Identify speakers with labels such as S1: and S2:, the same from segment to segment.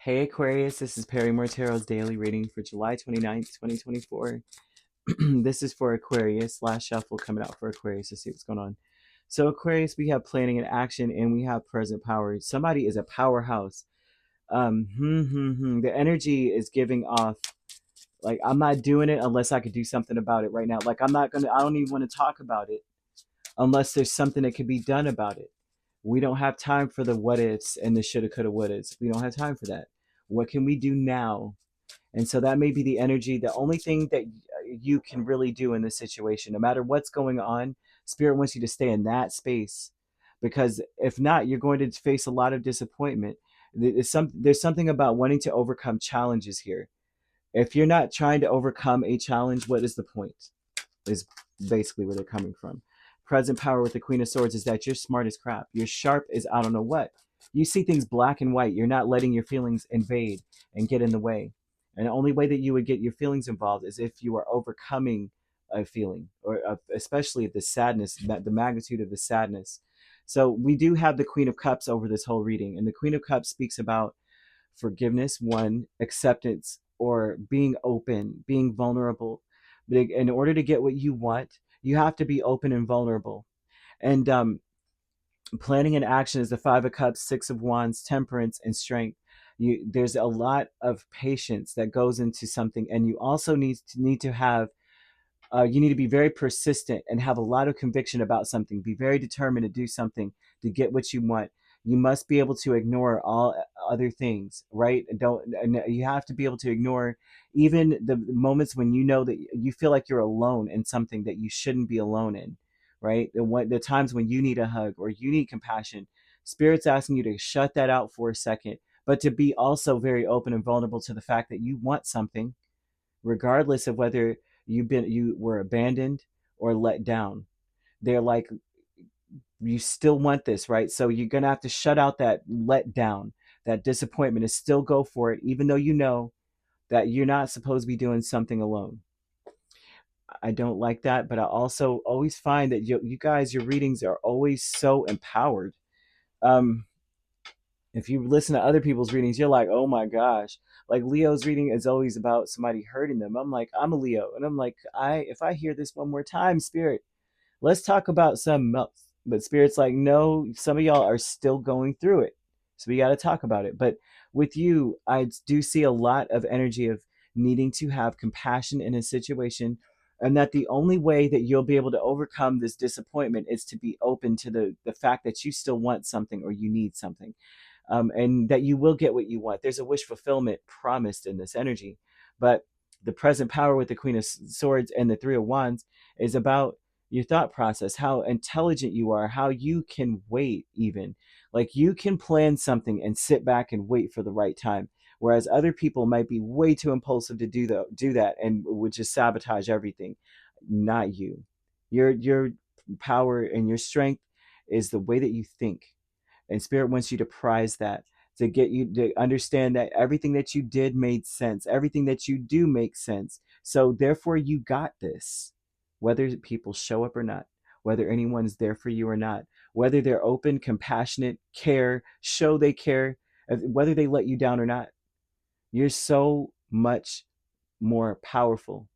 S1: Hey Aquarius, this is Perrymore Tarot's daily reading for July 29th, 2024. This is for Aquarius. Last shuffle coming out for Aquarius to see what's going on. So Aquarius, we have planning and action and we have present power. Somebody is a powerhouse. The energy is giving off like I'm not doing it unless I could do something about it right now. Like I don't even want to talk about it unless there's something that could be done about it. We don't have time for the what ifs and the shoulda, coulda, woulda. We don't have time for that. What can we do now? And so that may be the energy. The only thing that you can really do in this situation, no matter what's going on, Spirit wants you to stay in that space. Because if not, you're going to face a lot of disappointment. There's something about wanting to overcome challenges here. If you're not trying to overcome a challenge, what is the point? Is basically where they're coming from. Present power with the Queen of Swords is that you're smart as crap. You're sharp as I don't know what. You see things black and white. You're not letting your feelings invade and get in the way. And the only way that you would get your feelings involved is if you are overcoming a feeling, or especially the sadness, the magnitude of the sadness. So we do have the Queen of Cups over this whole reading. And the Queen of Cups speaks about forgiveness, one, acceptance, or being open, being vulnerable. But in order to get what you want, you have to be open and vulnerable. And planning and action is the Five of Cups, Six of Wands, temperance, and strength. There's a lot of patience that goes into something, and you also need to have you need to be very persistent and have a lot of conviction about something. Be very determined to do something to get what you want. You must be able to ignore all other things, right? You have to be able to ignore even the moments when you know that you feel like you're alone in something that you shouldn't be alone in, right? The times when you need a hug or you need compassion. Spirit's asking you to shut that out for a second, but to be also very open and vulnerable to the fact that you want something, regardless of whether you were abandoned or let down. They're like, you still want this, right? So you're gonna have to shut out that let down, that disappointment, and still go for it, even though you know that you're not supposed to be doing something alone. I don't like that, but I also always find that you guys, your readings are always so empowered. Um, if you listen to other people's readings, you're like, oh my gosh. Like Leo's reading is always about somebody hurting them. I'm like, I'm a Leo. And I'm like, if I hear this one more time, Spirit, let's talk about something else. But Spirit's like, no, some of y'all are still going through it. So we got to talk about it. But with you, I do see a lot of energy of needing to have compassion in a situation. And that the only way that you'll be able to overcome this disappointment is to be open to the fact that you still want something or you need something, and that you will get what you want. There's a wish fulfillment promised in this energy. But the present power with the Queen of Swords and the Three of Wands is about your thought process, how intelligent you are, how you can wait, even. Like you can plan something and sit back and wait for the right time. Whereas other people might be way too impulsive to do that and would just sabotage everything. Not you. Your power and your strength is the way that you think, and Spirit wants you to prize that, to get you to understand that everything that you did made sense, everything that you do makes sense. So therefore you got this, whether people show up or not, whether anyone's there for you or not, whether they're open, compassionate, care, show they care, whether they let you down or not. You're so much more powerful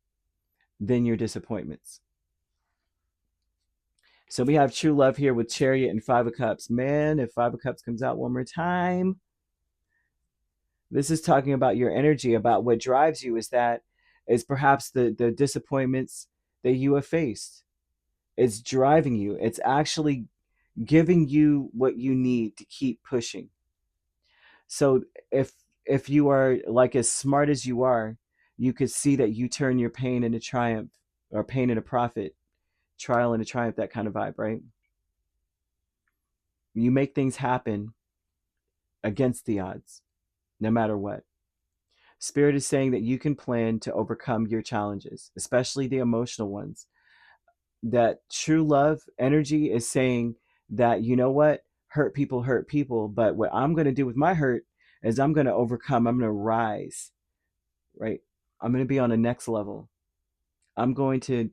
S1: than your disappointments. So we have true love here with Chariot and Five of Cups. Man, if Five of Cups comes out one more time, this is talking about your energy, about what drives you, is perhaps the disappointments that you have faced. It's driving you. It's actually giving you what you need to keep pushing. So if you are like as smart as you are, you could see that you turn your pain into triumph, or pain into profit, trial into triumph, that kind of vibe, right? You make things happen against the odds, no matter what. Spirit is saying that you can plan to overcome your challenges, especially the emotional ones. That true love energy is saying that, you know what, hurt people, but what I'm going to do with my hurt is I'm going to overcome, I'm going to rise, right? I'm going to be on the next level. I'm going to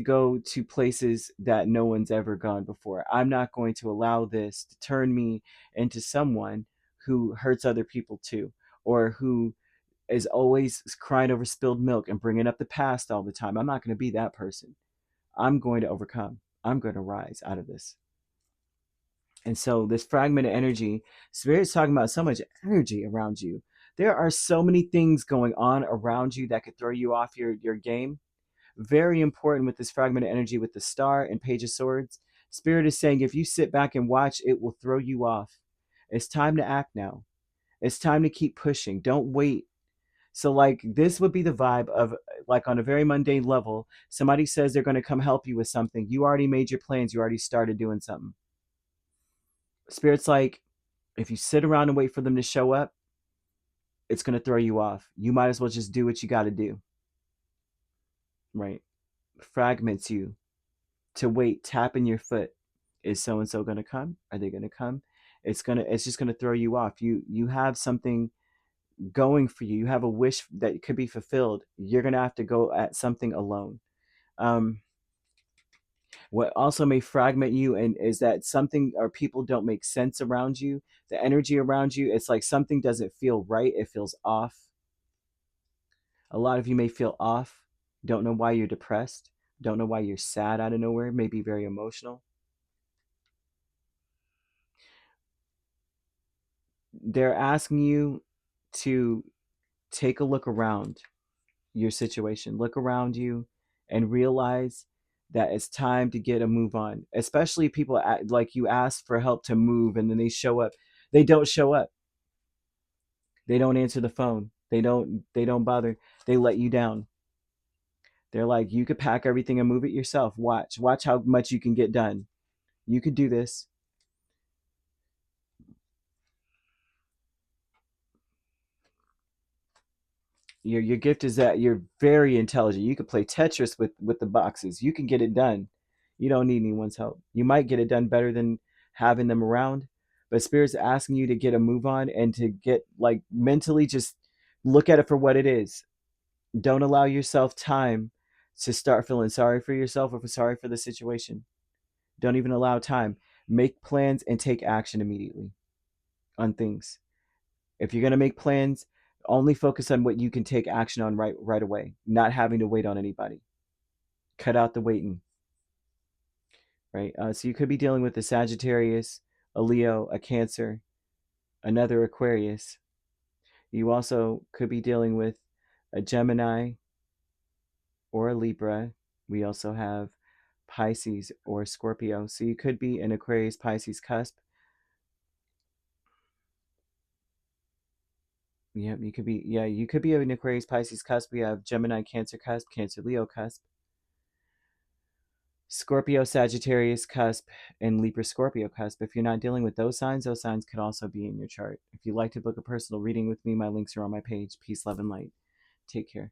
S1: go to places that no one's ever gone before. I'm not going to allow this to turn me into someone who hurts other people too, or who is always crying over spilled milk and bringing up the past all the time. I'm not going to be that person. I'm going to overcome. I'm going to rise out of this. And so this fragmented energy, Spirit's talking about so much energy around you. There are so many things going on around you that could throw you off your game. Very important with this fragmented energy with the Star and Page of Swords. Spirit is saying if you sit back and watch, it will throw you off. It's time to act now. It's time to keep pushing. Don't wait. So like this would be the vibe of like on a very mundane level, somebody says they're going to come help you with something. You already made your plans. You already started doing something. Spirit's like, if you sit around and wait for them to show up, it's going to throw you off. You might as well just do what you got to do. Right? Fragments you to wait, tapping your foot. Is so and so going to come? Are they going to come? It's just going to throw you off. You have something going for you. You have a wish that could be fulfilled. You're going to have to go at something alone. What also may fragment you and is that something or people don't make sense around you. The energy around you, it's like something doesn't feel right. It feels off. A lot of you may feel off. Don't know why you're depressed. Don't know why you're sad out of nowhere. May be very emotional. They're asking you to take a look around your situation. Look around you and realize that it's time to get a move on. Especially people like you ask for help to move and then they show up. They don't show up. They don't answer the phone. They don't bother. They let you down. They're like, you could pack everything and move it yourself. Watch how much you can get done. You could do this. Your gift is that you're very intelligent. You could play Tetris with the boxes. You can get it done. You don't need anyone's help. You might get it done better than having them around, but Spirit's asking you to get a move on and to get like mentally just look at it for what it is. Don't allow yourself time to start feeling sorry for yourself or sorry for the situation. Don't even allow time. Make plans and take action immediately on things. If you're going to make plans, only focus on what you can take action on right away, not having to wait on anybody. Cut out the waiting, right? So you could be dealing with a Sagittarius, a Leo, a Cancer, another Aquarius. You also could be dealing with a Gemini or a Libra. We also have Pisces or Scorpio. So you could be an Aquarius Pisces cusp. Yeah, you could be an Aquarius Pisces cusp. We have Gemini Cancer cusp, Cancer Leo cusp, Scorpio Sagittarius cusp, and Libra Scorpio cusp. If you're not dealing with those signs could also be in your chart. If you'd like to book a personal reading with me, my links are on my page. Peace, love, and light. Take care.